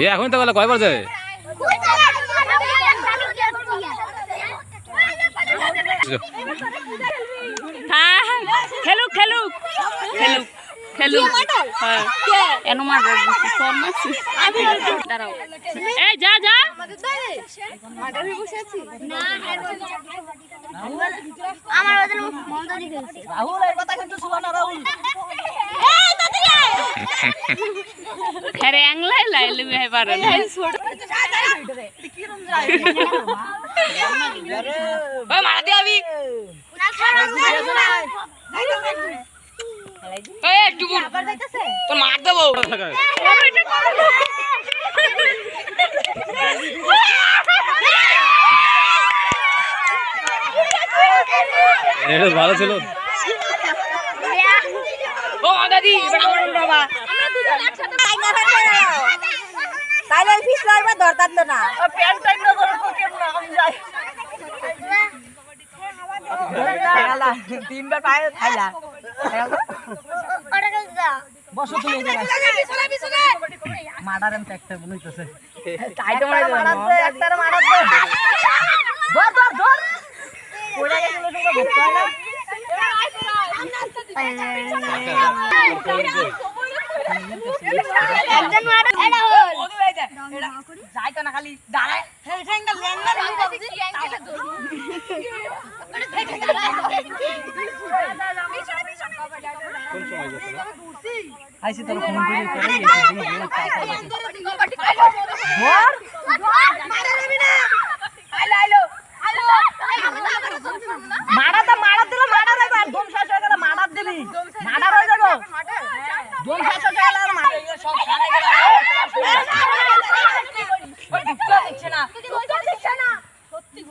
এখন তো বলে কয়বার যাবে খেলুক খেলুক খেলুক খেলুক এনো মার দাঁড়াও এই যা যা আমার ওদের মন্দ দিয়েছে রাহুল এই কথা কিন্তু শুনো না রাহুল এই দাদি খেরে আংলাই লাইলে মেহে পারে কি রুম যায় ওই মার দে আমি এই একটু তো মার দেবো এটা ভালো ছিল ও দাদি বাবা আমরা দুজন একসাথে টাইগার হয়ে তাইলে ফিস লাইবা দরকার তো না প্যান্ট টাইট না ধরে তো কেমন আমি যাই খাইলা তিনবার পায়ে খাইলা ওটা যা বসো তুমি এই জায়গায় পিছনে মাডারেম ট্যাক্টর বলইতেছে টাইট মারা মারাতে একটারে মারাতে ধর ধর ধর পড়ে গেছিল তোমরা ধরতে হয় না একজন মারা এটা হল যাই তো না খালি দাঁড়ায় এই ঠ্যাংটা লেঙ্গা কোন সময় যাচ্ছে না আইছি তোর ফোন করে করে মারা দেবি না মারা দিলে মারা রে আর দম শেষ হয়ে গেল মারা দিবি মারা হয়ে যাবে দম শেষ হয়ে গেল আর মারা সব সারা গেল ওই দিকটা দেখছ না সত্যি